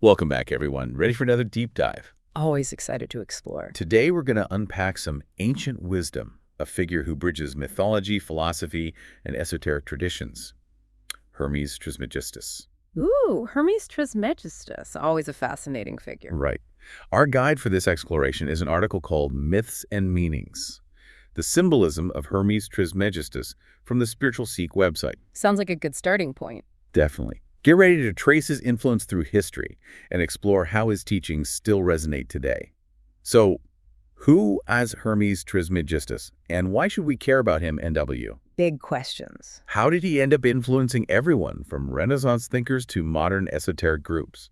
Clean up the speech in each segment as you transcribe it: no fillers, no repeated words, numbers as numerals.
Welcome back, everyone. Ready for another deep dive? Always excited to explore. Today, we're going to unpack some ancient wisdom, a figure who bridges mythology, philosophy, and esoteric traditions. Hermes Trismegistus. Ooh, Hermes Trismegistus. Always a fascinating figure. Right. Our guide for this exploration is an article called Myths and Meanings: The Symbolism of Hermes Trismegistus from the Spiritual Seek website. Sounds like a good starting point. Definitely. Get ready to trace his influence through history and explore how his teachings still resonate today. So, who is Hermes Trismegistus, and why should we care about him, NW? Big questions. How did he end up influencing everyone, from Renaissance thinkers to modern esoteric groups?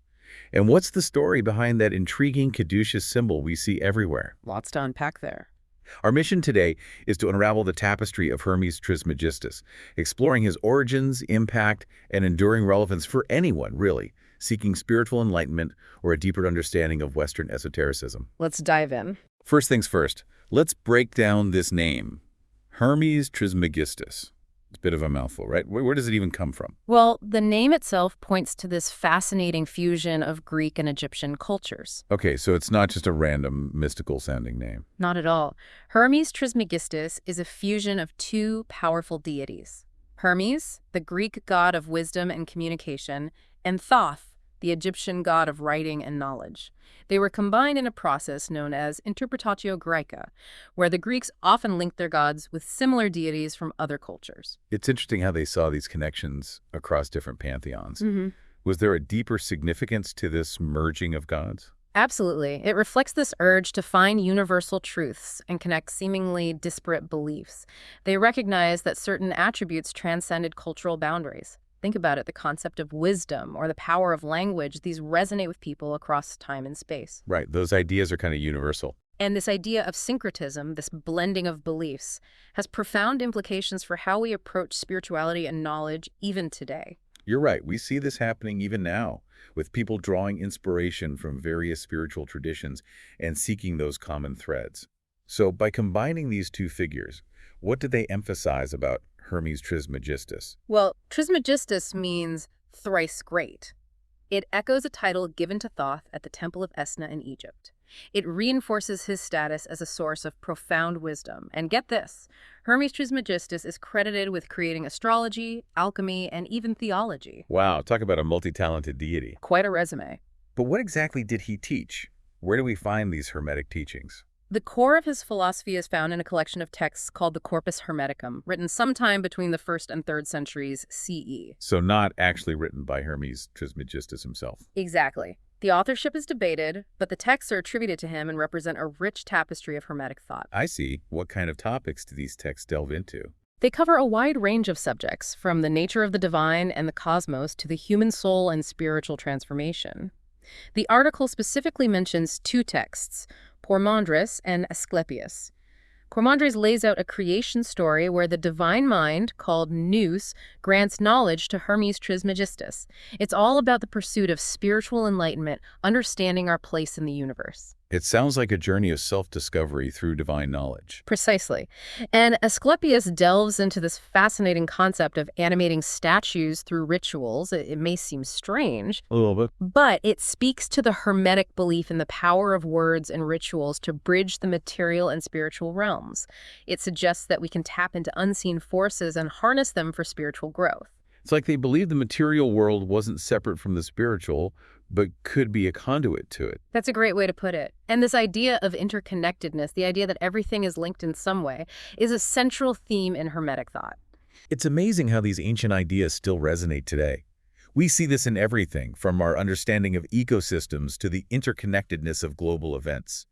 And what's the story behind that intriguing caduceus symbol we see everywhere? Lots to unpack there. Our mission today is to unravel the tapestry of Hermes Trismegistus, exploring his origins, impact, and enduring relevance for anyone, really, seeking spiritual enlightenment or a deeper understanding of Western esotericism. Let's dive in. First things first, let's break down this name, Hermes Trismegistus. It's a bit of a mouthful, right? Where does it even come from? Well, the name itself points to this fascinating fusion of Greek and Egyptian cultures. Okay, so it's not just a random mystical-sounding name. Not at all. Hermes Trismegistus is a fusion of two powerful deities: Hermes, the Greek god of wisdom and communication, and Thoth, the Egyptian god of writing and knowledge. They were combined in a process known as interpretatio Graeca, where the Greeks often linked their gods with similar deities from other cultures. It's interesting how they saw these connections across different pantheons. Mm-hmm. Was there a deeper significance to this merging of gods? Absolutely. It reflects this urge to find universal truths and connect seemingly disparate beliefs. They recognize that certain attributes transcended cultural boundaries. Think about it, the concept of wisdom or the power of language, these resonate with people across time and space. Right, those ideas are kind of universal. And this idea of syncretism, this blending of beliefs, has profound implications for how we approach spirituality and knowledge even today. You're right, we see this happening even now, with people drawing inspiration from various spiritual traditions and seeking those common threads. So by combining these two figures, what did they emphasize about Hermes Trismegistus? Well, Trismegistus means thrice great. It echoes a title given to Thoth at the Temple of Esna in Egypt. It reinforces his status as a source of profound wisdom. And get this, Hermes Trismegistus is credited with creating astrology, alchemy, and even theology. Wow, talk about a multi-talented deity. Quite a resume. But what exactly did he teach? Where do we find these Hermetic teachings? The core of his philosophy is found in a collection of texts called the Corpus Hermeticum, written sometime between the 1st and 3rd centuries CE. So not actually written by Hermes Trismegistus himself. Exactly. The authorship is debated, but the texts are attributed to him and represent a rich tapestry of Hermetic thought. I see. What kind of topics do these texts delve into? They cover a wide range of subjects, from the nature of the divine and the cosmos to the human soul and spiritual transformation. The article specifically mentions two texts, Pormandris and Asclepius. Pormandris lays out a creation story where the divine mind, called Nous, grants knowledge to Hermes Trismegistus. It's all about the pursuit of spiritual enlightenment, understanding our place in the universe. It sounds like a journey of self-discovery through divine knowledge. Precisely. And Asclepius delves into this fascinating concept of animating statues through rituals. It may seem strange, A little bit. but it speaks to the Hermetic belief in the power of words and rituals to bridge the material and spiritual realms. It suggests that we can tap into unseen forces and harness them for spiritual growth. It's like they believed the material world wasn't separate from the spiritual, but could be a conduit to it. That's a great way to put it. And this idea of interconnectedness, the idea that everything is linked in some way, is a central theme in Hermetic thought. It's amazing how these ancient ideas still resonate today. We see this in everything, from our understanding of ecosystems to the interconnectedness of global events.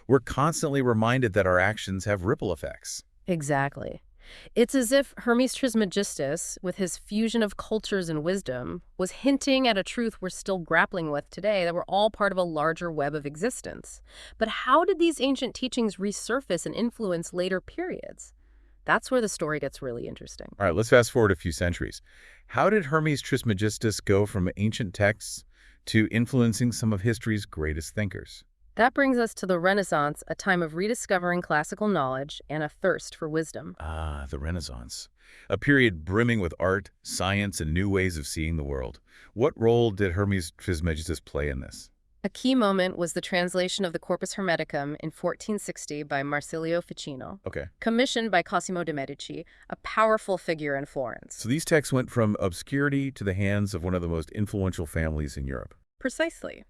We're constantly reminded that our actions have ripple effects. Exactly. It's as if Hermes Trismegistus, with his fusion of cultures and wisdom, was hinting at a truth we're still grappling with today, that we're all part of a larger web of existence. But how did these ancient teachings resurface and influence later periods? That's where the story gets really interesting. All right, let's fast forward a few centuries. How did Hermes Trismegistus go from ancient texts to influencing some of history's greatest thinkers? That brings us to the Renaissance, a time of rediscovering classical knowledge and a thirst for wisdom. Ah, the Renaissance. A period brimming with art, science, and new ways of seeing the world. What role did Hermes Trismegistus play in this? A key moment was the translation of the Corpus Hermeticum in 1460 by Marsilio Ficino, Okay. commissioned by Cosimo de' Medici, a powerful figure in Florence. So these texts went from obscurity to the hands of one of the most influential families in Europe. Precisely.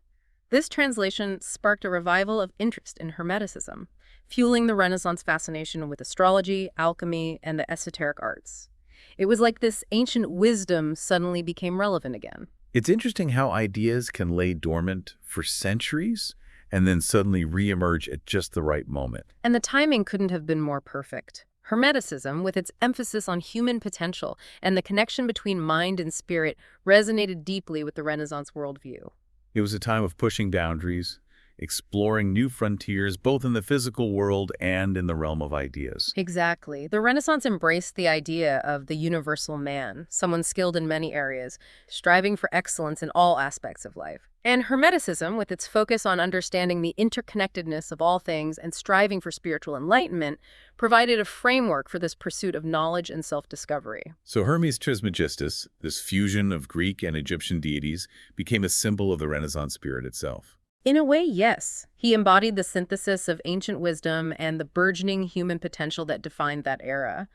This translation sparked a revival of interest in Hermeticism, fueling the Renaissance fascination with astrology, alchemy, and the esoteric arts. It was like this ancient wisdom suddenly became relevant again. It's interesting how ideas can lay dormant for centuries and then suddenly reemerge at just the right moment. And the timing couldn't have been more perfect. Hermeticism, with its emphasis on human potential and the connection between mind and spirit, resonated deeply with the Renaissance worldview. It was a time of pushing boundaries, exploring new frontiers, both in the physical world and in the realm of ideas. Exactly. The Renaissance embraced the idea of the universal man, someone skilled in many areas, striving for excellence in all aspects of life. And Hermeticism, with its focus on understanding the interconnectedness of all things and striving for spiritual enlightenment, provided a framework for this pursuit of knowledge and self-discovery. So Hermes Trismegistus, this fusion of Greek and Egyptian deities, became a symbol of the Renaissance spirit itself. In a way, yes. He embodied the synthesis of ancient wisdom and the burgeoning human potential that defined that era.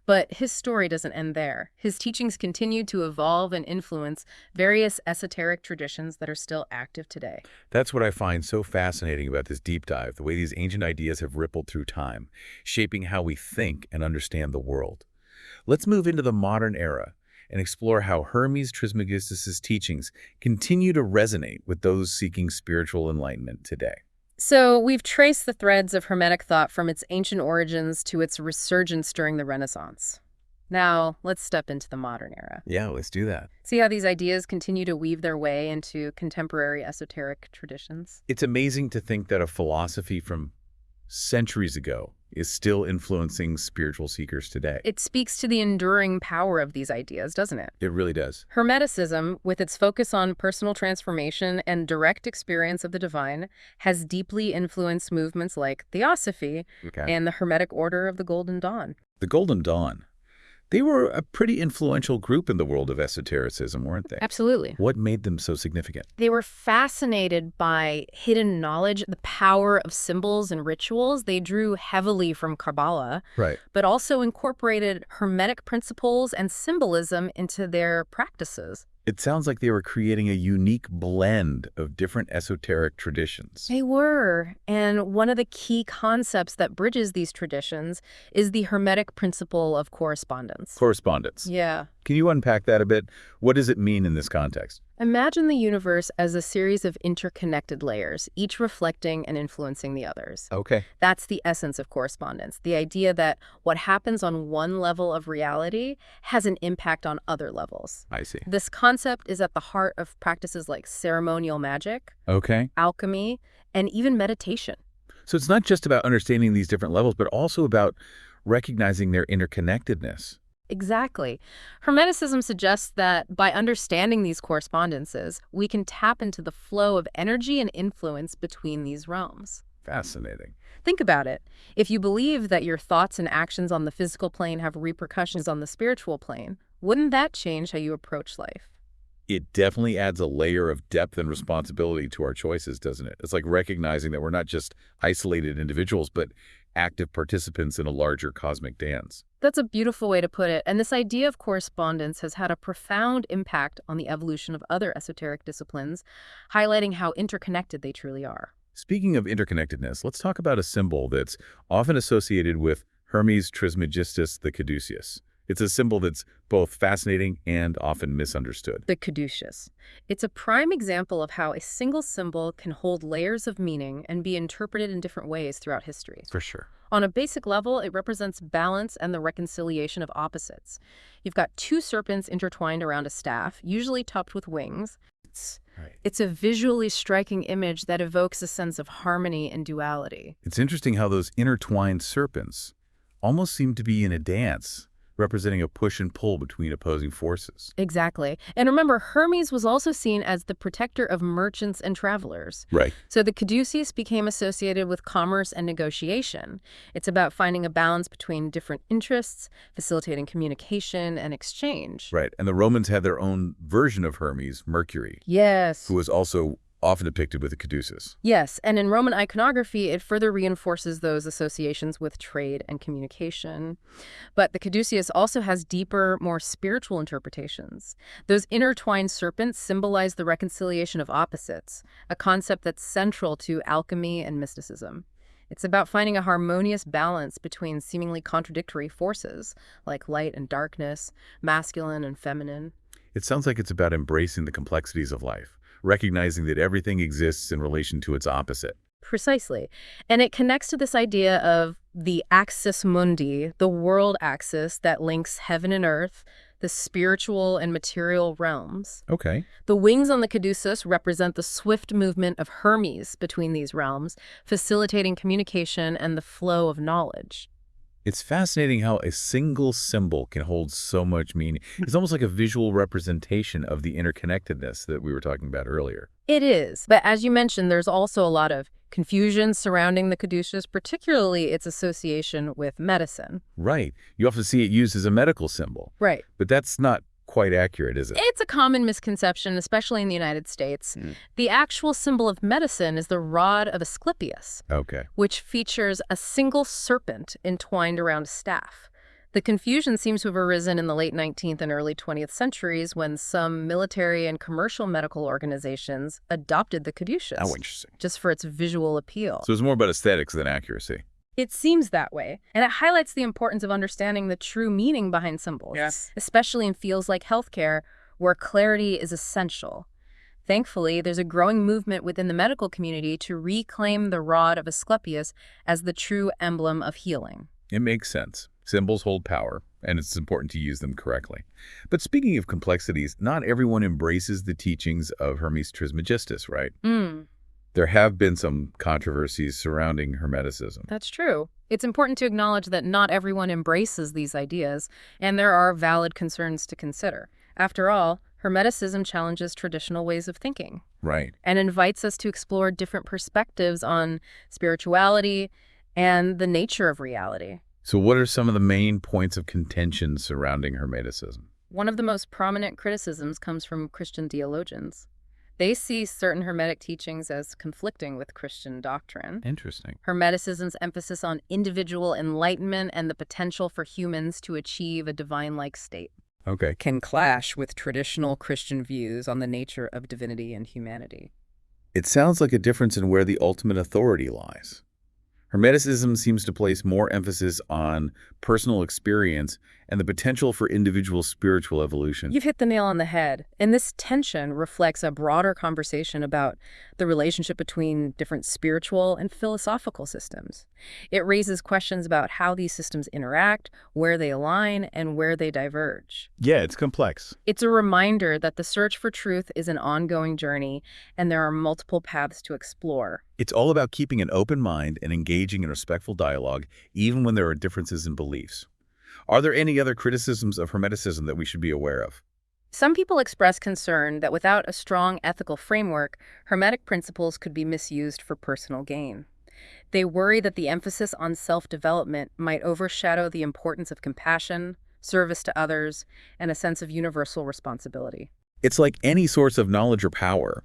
But his story doesn't end there. His teachings continued to evolve and influence various esoteric traditions that are still active today. That's what I find so fascinating about this deep dive, the way these ancient ideas have rippled through time, shaping how we think and understand the world. Let's move into the modern era and explore how Hermes Trismegistus's teachings continue to resonate with those seeking spiritual enlightenment today. So we've traced the threads of Hermetic thought from its ancient origins to its resurgence during the Renaissance. Now, let's step into the modern era. Yeah, let's do that. See how these ideas continue to weave their way into contemporary esoteric traditions? It's amazing to think that a philosophy from centuries ago is still influencing spiritual seekers today. It speaks to the enduring power of these ideas, doesn't it? It really does. Hermeticism, with its focus on personal transformation and direct experience of the divine, has deeply influenced movements like Theosophy and the Hermetic Order of the Golden Dawn. The Golden Dawn. They were a pretty influential group in the world of esotericism, weren't they? Absolutely. What made them so significant? They were fascinated by hidden knowledge, the power of symbols and rituals. They drew heavily from Kabbalah, Right. but also incorporated Hermetic principles and symbolism into their practices. It sounds like they were creating a unique blend of different esoteric traditions. They were, and one of the key concepts that bridges these traditions is the Hermetic principle of correspondence. Correspondence. Yeah. Can you unpack that a bit? What does it mean in this context? Imagine the universe as a series of interconnected layers, each reflecting and influencing the others. Okay. That's the essence of correspondence, the idea that what happens on one level of reality has an impact on other levels. I see. This concept is at the heart of practices like ceremonial magic, Okay. alchemy, and even meditation. So it's not just about understanding these different levels, but also about recognizing their interconnectedness. Exactly. Hermeticism suggests that by understanding these correspondences, we can tap into the flow of energy and influence between these realms. Fascinating. Think about it. If you believe that your thoughts and actions on the physical plane have repercussions on the spiritual plane, wouldn't that change how you approach life? It definitely adds a layer of depth and responsibility to our choices, doesn't it? It's like recognizing that we're not just isolated individuals, but active participants in a larger cosmic dance. That's a beautiful way to put it, and this idea of correspondence has had a profound impact on the evolution of other esoteric disciplines, highlighting how interconnected they truly are. Speaking of interconnectedness, let's talk about a symbol that's often associated with Hermes Trismegistus the caduceus. It's a symbol that's both fascinating and often misunderstood. The caduceus. It's a prime example of how a single symbol can hold layers of meaning and be interpreted in different ways throughout history. For sure. On a basic level, it represents balance and the reconciliation of opposites. You've got two serpents intertwined around a staff, usually topped with wings. It's a visually striking image that evokes a sense of harmony and duality. It's interesting how those intertwined serpents almost seem to be in a dance, representing a push and pull between opposing forces. Exactly. And remember, Hermes was also seen as the protector of merchants and travelers. Right. So the caduceus became associated with commerce and negotiation. It's about finding a balance between different interests, facilitating communication and exchange. Right. And the Romans had their own version of Hermes, Mercury, Yes. who was also often depicted with a caduceus. Yes, and in Roman iconography, it further reinforces those associations with trade and communication. But the caduceus also has deeper, more spiritual interpretations. Those intertwined serpents symbolize the reconciliation of opposites, a concept that's central to alchemy and mysticism. It's about finding a harmonious balance between seemingly contradictory forces, like light and darkness, masculine and feminine. It sounds like it's about embracing the complexities of life, recognizing that everything exists in relation to its opposite. Precisely. And it connects to this idea of the axis mundi, the world axis that links heaven and earth, the spiritual and material realms. Okay. The wings on the caduceus represent the swift movement of Hermes between these realms, facilitating communication and the flow of knowledge. It's fascinating how a single symbol can hold so much meaning. It's almost like a visual representation of the interconnectedness that we were talking about earlier. It is. But as you mentioned, there's also a lot of confusion surrounding the caduceus, particularly its association with medicine. Right. You often see it used as a medical symbol. Right. But that's not quite accurate, is it? It's a common misconception, especially in the United States. The actual symbol of medicine is the rod of Asclepius, Okay. which features a single serpent entwined around a staff. The confusion seems to have arisen in the late 19th and early 20th centuries when some military and commercial medical organizations adopted the caduceus. Oh, interesting. Just for its visual appeal. So it's more about aesthetics than accuracy. It seems that way, and it highlights the importance of understanding the true meaning behind symbols, Yes. especially in fields like healthcare, where clarity is essential. Thankfully, there's a growing movement within the medical community to reclaim the rod of Asclepius as the true emblem of healing. It makes sense. Symbols hold power, and it's important to use them correctly. But speaking of complexities, not everyone embraces the teachings of Hermes Trismegistus, right? There have been some controversies surrounding Hermeticism. That's true. It's important to acknowledge that not everyone embraces these ideas, and there are valid concerns to consider. After all, Hermeticism challenges traditional ways of thinking. Right. And invites us to explore different perspectives on spirituality and the nature of reality. So what are some of the main points of contention surrounding Hermeticism? One of the most prominent criticisms comes from Christian theologians. They see certain Hermetic teachings as conflicting with Christian doctrine. Interesting. Hermeticism's emphasis on individual enlightenment and the potential for humans to achieve a divine-like state Okay. can clash with traditional Christian views on the nature of divinity and humanity. It sounds like a difference in where the ultimate authority lies. Hermeticism seems to place more emphasis on personal experience and the potential for individual spiritual evolution. You've hit the nail on the head. And this tension reflects a broader conversation about the relationship between different spiritual and philosophical systems. It raises questions about how these systems interact, where they align, and where they diverge. Yeah, it's complex. It's a reminder that the search for truth is an ongoing journey, and there are multiple paths to explore. It's all about keeping an open mind and engaging in respectful dialogue, even when there are differences in beliefs. Are there any other criticisms of Hermeticism that we should be aware of? Some people express concern that without a strong ethical framework, Hermetic principles could be misused for personal gain. They worry that the emphasis on self-development might overshadow the importance of compassion, service to others, and a sense of universal responsibility. It's like any source of knowledge or power.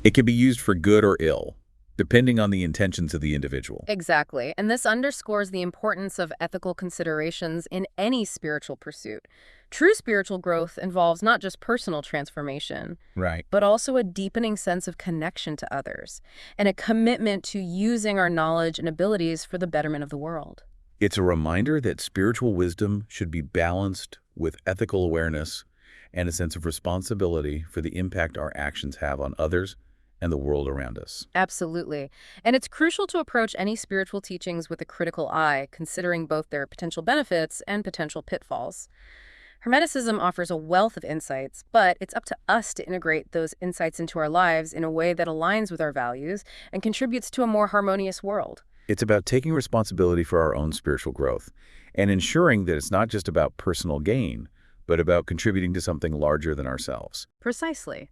It can be used for good or ill, depending on the intentions of the individual. Exactly. And this underscores the importance of ethical considerations in any spiritual pursuit. True spiritual growth involves not just personal transformation, Right. but also a deepening sense of connection to others and a commitment to using our knowledge and abilities for the betterment of the world. It's a reminder that spiritual wisdom should be balanced with ethical awareness and a sense of responsibility for the impact our actions have on others and the world around us. Absolutely. And it's crucial to approach any spiritual teachings with a critical eye, considering both their potential benefits and potential pitfalls. Hermeticism offers a wealth of insights, but it's up to us to integrate those insights into our lives in a way that aligns with our values and contributes to a more harmonious world. It's about taking responsibility for our own spiritual growth and ensuring that it's not just about personal gain, but about contributing to something larger than ourselves. Precisely.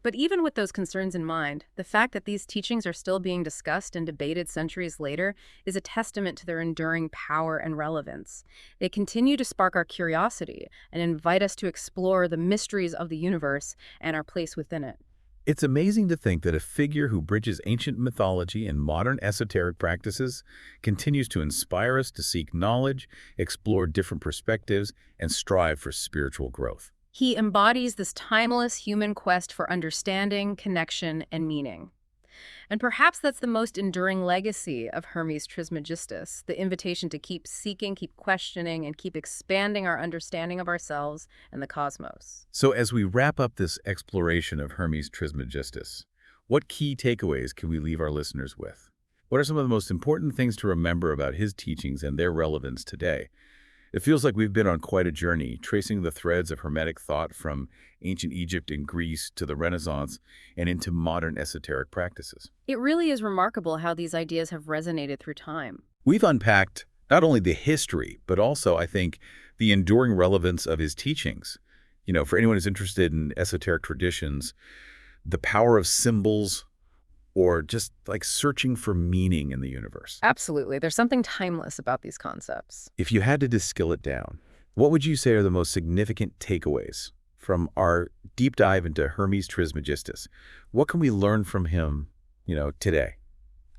But even with those concerns in mind, the fact that these teachings are still being discussed and debated centuries later is a testament to their enduring power and relevance. They continue to spark our curiosity and invite us to explore the mysteries of the universe and our place within it. It's amazing to think that a figure who bridges ancient mythology and modern esoteric practices continues to inspire us to seek knowledge, explore different perspectives, and strive for spiritual growth. He embodies this timeless human quest for understanding, connection, and meaning. And perhaps that's the most enduring legacy of Hermes Trismegistus, the invitation to keep seeking, keep questioning, and keep expanding our understanding of ourselves and the cosmos. So as we wrap up this exploration of Hermes Trismegistus, what key takeaways can we leave our listeners with? What are some of the most important things to remember about his teachings and their relevance today? It feels like we've been on quite a journey, tracing the threads of Hermetic thought from ancient Egypt and Greece to the Renaissance and into modern esoteric practices. It really is remarkable how these ideas have resonated through time. We've unpacked not only the history, but also, I think, the enduring relevance of his teachings. For anyone who's interested in esoteric traditions, the power of symbols, or just like searching for meaning in the universe. Absolutely. There's something timeless about these concepts. If you had to distill it down, what would you say are the most significant takeaways from our deep dive into Hermes Trismegistus? What can we learn from him, today?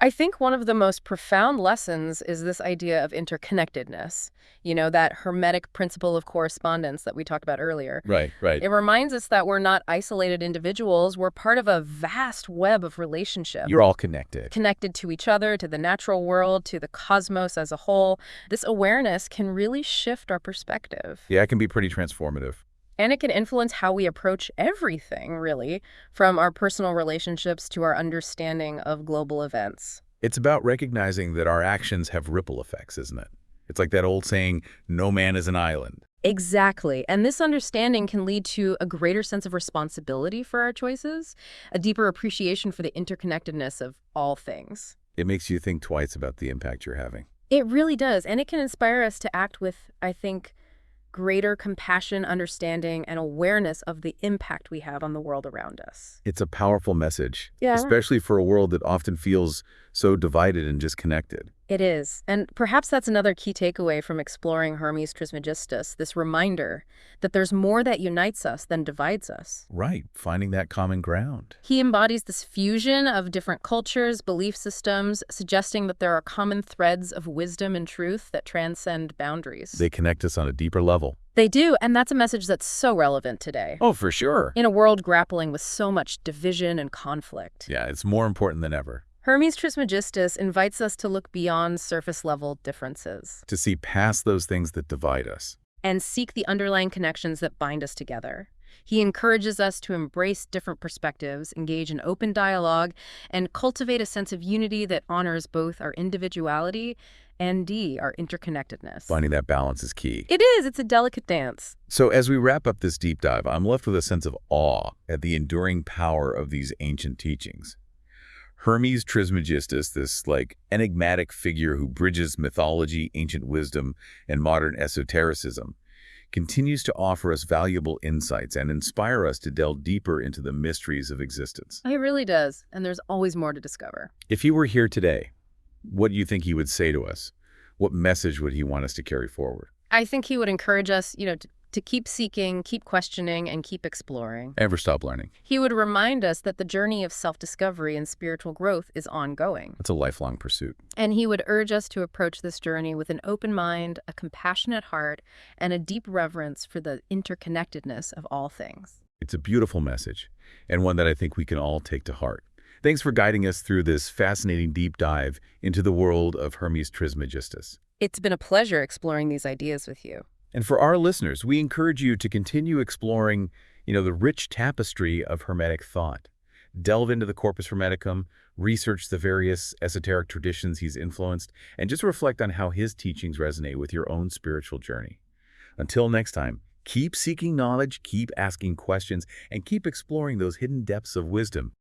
I think one of the most profound lessons is this idea of interconnectedness, that Hermetic principle of correspondence that we talked about earlier. Right. It reminds us that we're not isolated individuals. We're part of a vast web of relationships. You're all connected. Connected to each other, to the natural world, to the cosmos as a whole. This awareness can really shift our perspective. Yeah, it can be pretty transformative. And it can influence how we approach everything, really, from our personal relationships to our understanding of global events. It's about recognizing that our actions have ripple effects, isn't it? It's like that old saying, no man is an island. Exactly. And this understanding can lead to a greater sense of responsibility for our choices, a deeper appreciation for the interconnectedness of all things. It makes you think twice about the impact you're having. It really does. And it can inspire us to act with, I think, greater compassion, understanding, and awareness of the impact we have on the world around us. It's a powerful message, Yeah. especially for a world that often feels so divided and disconnected. It is. And perhaps that's another key takeaway from exploring Hermes Trismegistus, this reminder that there's more that unites us than divides us. Right, finding that common ground. He embodies this fusion of different cultures, belief systems, suggesting that there are common threads of wisdom and truth that transcend boundaries. They connect us on a deeper level. They do, and that's a message that's so relevant today. Oh, for sure. In a world grappling with so much division and conflict. Yeah, it's more important than ever. Hermes Trismegistus invites us to look beyond surface-level differences To see past those things that divide us. and seek the underlying connections that bind us together. He encourages us to embrace different perspectives, engage in open dialogue, and cultivate a sense of unity that honors both our individuality and our interconnectedness. Finding that balance is key. It is. It's a delicate dance. So as we wrap up this deep dive, I'm left with a sense of awe at the enduring power of these ancient teachings. Hermes Trismegistus, this enigmatic figure who bridges mythology, ancient wisdom, and modern esotericism, continues to offer us valuable insights and inspire us to delve deeper into the mysteries of existence. It really does, and there's always more to discover. If he were here today, what do you think he would say to us? What message would he want us to carry forward? I think he would encourage us, to keep seeking, keep questioning, and keep exploring. Never stop learning. He would remind us that the journey of self-discovery and spiritual growth is ongoing. It's a lifelong pursuit. And he would urge us to approach this journey with an open mind, a compassionate heart, and a deep reverence for the interconnectedness of all things. It's a beautiful message, and one that I think we can all take to heart. Thanks for guiding us through this fascinating deep dive into the world of Hermes Trismegistus. It's been a pleasure exploring these ideas with you. And for our listeners, we encourage you to continue exploring, the rich tapestry of Hermetic thought. Delve into the Corpus Hermeticum, research the various esoteric traditions he's influenced, and just reflect on how his teachings resonate with your own spiritual journey. Until next time, keep seeking knowledge, keep asking questions, and keep exploring those hidden depths of wisdom.